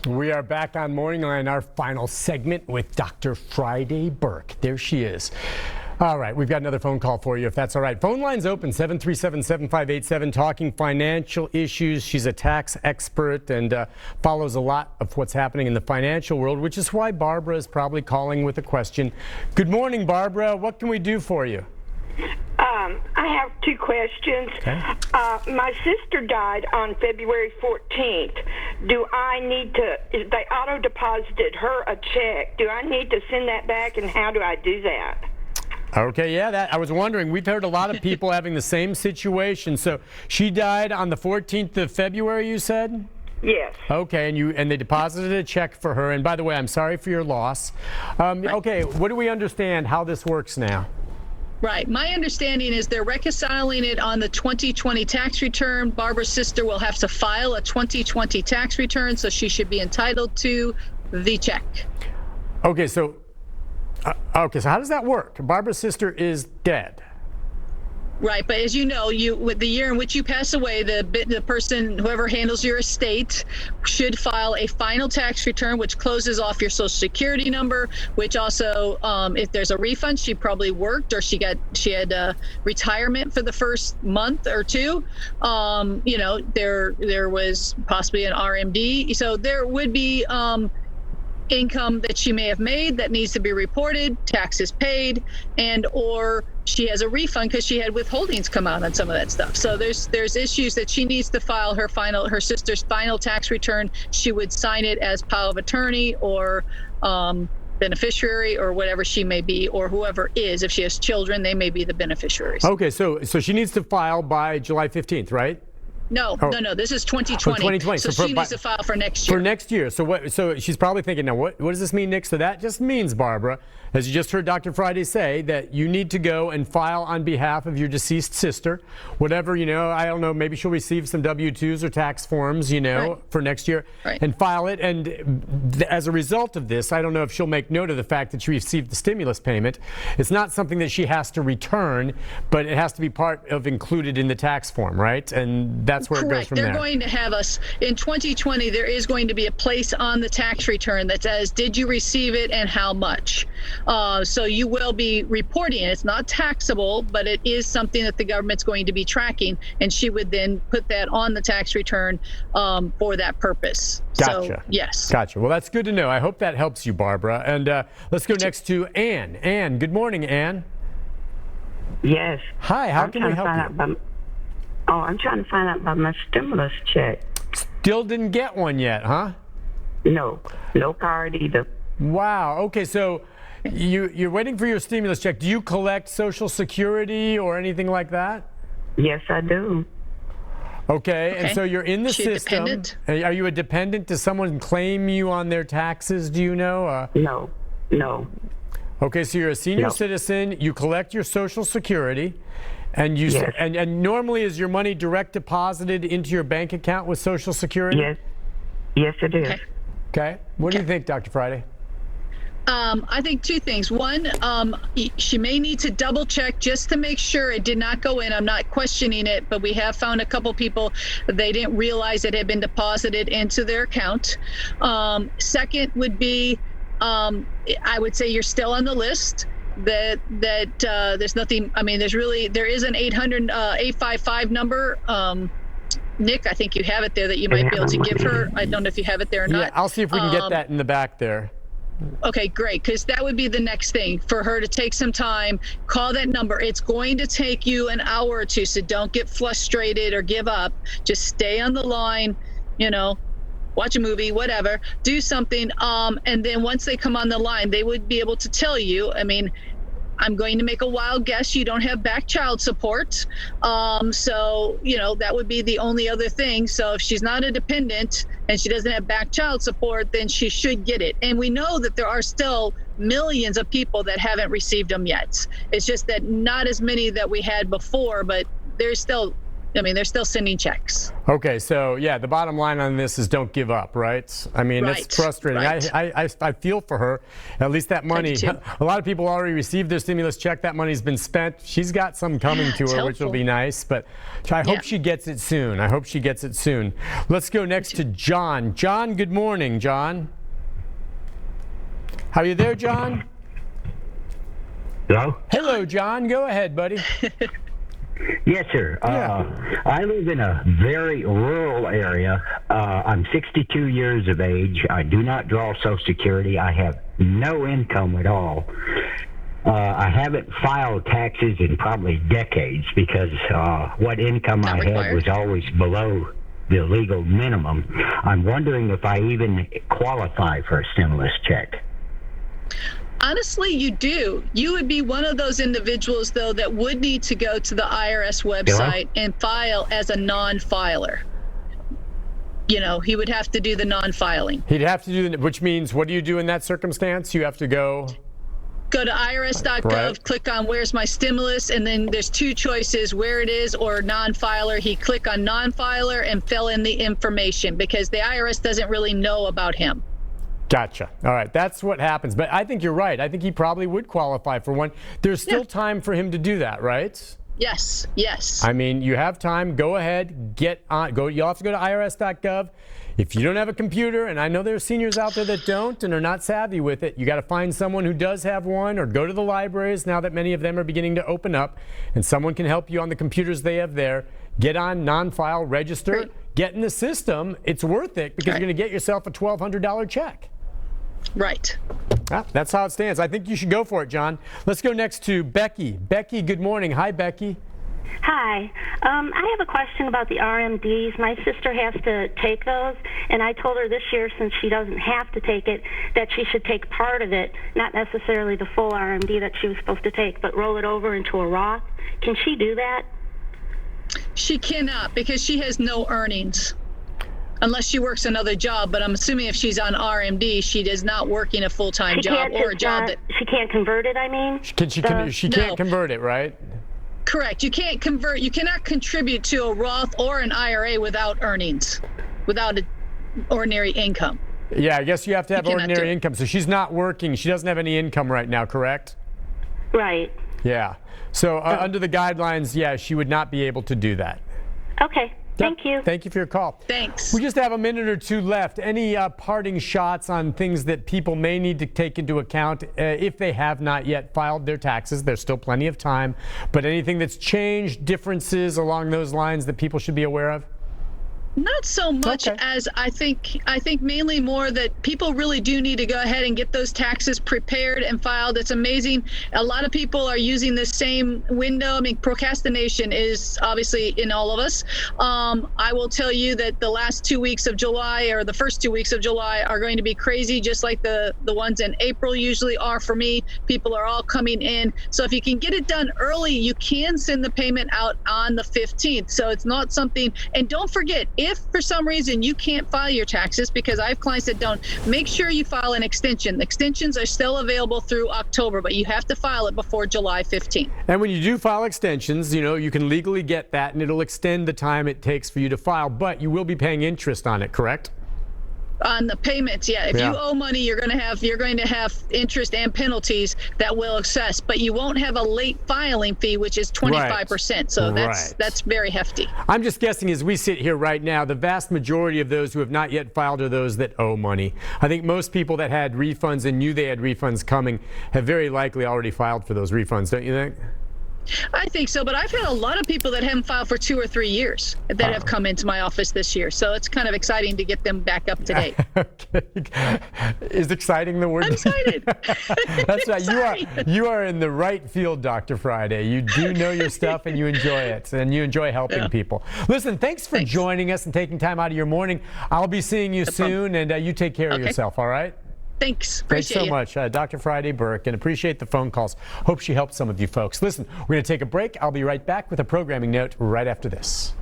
We are back on MorningLine, our final segment with Dr. Friday Burke. There she is. All right, we've got another phone call for you, if that's all right. Phone line's open, 737-7587, talking financial issues. She's a tax expert and follows a lot of what's happening in the financial world, which is why Barbara is probably calling with a question. Good morning, Barbara. What can we do for you? I have two questions. Okay. My sister died on February 14th. Do I need to, they auto-deposited her a check. Do I need to send that back, and how do I do that? Okay, yeah, I was wondering. We've heard a lot of people having the same situation. So she died on the 14th of February, you said? Yes. Okay, and they deposited a check for her. And by the way, I'm sorry for your loss. Okay, what do we understand how this works now? Right. My understanding is they're reconciling it on the 2020 tax return. Barbara's sister will have to file a 2020 tax return, so she should be entitled to the check. Okay, so how does that work? Barbara's sister is dead. Right, but as you know, with the year in which you pass away, the person, whoever handles your estate, should file a final tax return, which closes off your Social Security number. Which also, if there's a refund, she probably worked or she had retirement for the first month or two. There was possibly an RMD, so there would be income that she may have made that needs to be reported, taxes paid, and or she has a refund because she had withholdings come out on some of that stuff. So there's issues that she needs to file her sister's final tax return. She would sign it as power of attorney or beneficiary or whatever she may be, or whoever is. If she has children, they may be the beneficiaries. Okay, so she needs to file by July 15th, right? No. This is 2020. 2020. So she needs to file for next year. For next year. So she's probably thinking, now what does this mean, Nick? So that just means, Barbara, as you just heard Dr. Friday say, that you need to go and file on behalf of your deceased sister, whatever, I don't know, maybe she'll receive some W-2s or tax forms, Right. for next year, Right. and file it. And as a result of this, I don't know if she'll make note of the fact that she received the stimulus payment. It's not something that she has to return, but it has to be part of included in the tax form, right? And that's where it goes from there. They're going to have us in 2020. There is going to be a place on the tax return that says, did you receive it and how much? So you will be reporting it. It's not taxable, but it is something that the government's going to be tracking, and she would then put that on the tax return for that purpose. Gotcha. So, yes. Gotcha. Well, that's good to know. I hope that helps you, Barbara. And let's go next to Ann. Ann, good morning, Ann. Yes. Hi, how can we help you? I'm trying to find out about my stimulus check. Still didn't get one yet, huh? No card either. Wow. Okay, so you're waiting for your stimulus check. Do you collect Social Security or anything like that? Yes, I do. Okay, and so you're in the system. Dependent? Are you a dependent? Does someone claim you on their taxes? Do you know? No. Okay, so you're a senior citizen. You collect your Social Security. And Yes. and normally is your money direct deposited into your bank account with Social Security? Yes, it is. Okay. What do you think, Dr. Friday? I think two things. One, she may need to double check just to make sure it did not go in. I'm not questioning it, but we have found a couple people, they didn't realize it had been deposited into their account. Second would be, I would say you're still on the list. That there's nothing. I mean, there is an 855 number. Nick, I think you have it there that you might be able to give her. I don't know if you have it there or not. Yeah, I'll see if we can get that in the back there. Okay, great, because that would be the next thing for her to take some time, call that number. It's going to take you an hour or two, so don't get frustrated or give up. Just stay on the line, watch a movie, whatever, do something. And then once they come on the line, they would be able to tell you, I'm going to make a wild guess, you don't have back child support. So, that would be the only other thing. So if she's not a dependent and she doesn't have back child support, then she should get it. And we know that there are still millions of people that haven't received them yet. It's just that not as many that we had before, but there's still I mean, they're still sending checks. Okay, so yeah, the bottom line on this is don't give up, right? I mean, Right, it's frustrating. right. I feel for her. At least that money, you too. a lot of people already received their stimulus check. That money's been spent. She's got some coming to it's her, which will helpful. be nice, but I hope she gets it soon. I hope she gets it soon. Let's go next to John. John, good morning, John. Are you there, John? Hello? Hello, John. Go ahead, buddy. Yes, sir. Yeah. I live in a very rural area. I'm 62 years of age. I do not draw Social Security. I have no income at all. I haven't filed taxes in probably decades because what income Not I had required. was always below the legal minimum. I'm wondering if I even qualify for a stimulus check. Honestly, you do. You would be one of those individuals, though, that would need to go to the IRS website and file as a non-filer. You know, he would have to do the non-filing. He'd have to do, which means, what do you do in that circumstance? You have to go. Go to irs.gov, Right. click on where's my stimulus, and then there's two choices, where it is or non-filer. He click on non-filer and fill in the information because the IRS doesn't really know about him. Gotcha. All right. That's what happens. But I think you're right. I think he probably would qualify for one. There's still time for him to do that, right? Yes, yes. I mean, you have time. Go ahead. Get on. Go. You'll have to go to irs.gov. If you don't have a computer, and I know there are seniors out there that don't and are not savvy with it, you got to find someone who does have one, or go to the libraries now that many of them are beginning to open up, and someone can help you on the computers they have there. Get on non-file, register, Great. get in the system. It's worth it because Right. you're going to get yourself a $1,200 check. Right. Ah, that's how it stands. I think you should go for it, John. Let's go next to Becky. Becky, good morning. Hi, Becky. Hi. I have a question about the RMDs. My sister has to take those, and I told her this year, since she doesn't have to take it, that she should take part of it, not necessarily the full RMD that she was supposed to take, but roll it over into a Roth. Can she do that? She cannot because she has no earnings. Unless she works another job, but I'm assuming if she's on RMD, she is not working a full-time job or a job that. She can't convert it, I mean? She No. can't convert it, right? Correct. You can't convert. You cannot contribute to a Roth or an IRA without earnings, without an ordinary income. Yeah, I guess you have to have cannot do ordinary it. income. So she's not working. She doesn't have any income right now, correct? Right. Yeah. So under the guidelines, yeah, she would not be able to do that. Okay. Thank you. Thank you for your call. Thanks. We just have a minute or two left. Any parting shots on things that people may need to take into account if they have not yet filed their taxes? There's still plenty of time. But anything that's changed, differences along those lines that people should be aware of? Not so much Okay. as I think mainly more that people really do need to go ahead and get those taxes prepared and filed. It's amazing. A lot of people are using the same window. I mean, procrastination is obviously in all of us. I will tell you that the last 2 weeks of July, or the first 2 weeks of July, are going to be crazy, just like the ones in April usually are for me. People are all coming in. So if you can get it done early, you can send the payment out on the 15th. So it's not something, and don't forget, if for some reason you can't file your taxes, because I have clients that don't, make sure you file an extension. Extensions are still available through October, but you have to file it before July 15th. And when you do file extensions, you know, you can legally get that and it'll extend the time it takes for you to file, but you will be paying interest on it, correct? On the payments, yeah. If Yeah. you owe money, you're going to have interest and penalties that will assess, but you won't have a late filing fee, which is 25%. So Right. that's very hefty. I'm just guessing as we sit here right now, the vast majority of those who have not yet filed are those that owe money. I think most people that had refunds and knew they had refunds coming have very likely already filed for those refunds, don't you think? I think so, but I've had a lot of people that haven't filed for 2 or 3 years that have come into my office this year. So it's kind of exciting to get them back up to date. Okay. Is exciting the word? I'm excited. That's right. Sorry. You are in the right field, Dr. Friday. You do know your stuff and you enjoy it, and you enjoy helping people. Listen, thanks for joining us and taking time out of your morning. I'll be seeing you soon, and you take care of yourself, all right? Thanks. Thanks Appreciate so you. much, Dr. Friday Burke, and appreciate the phone calls. Hope she helped some of you folks. Listen, we're going to take a break. I'll be right back with a programming note right after this.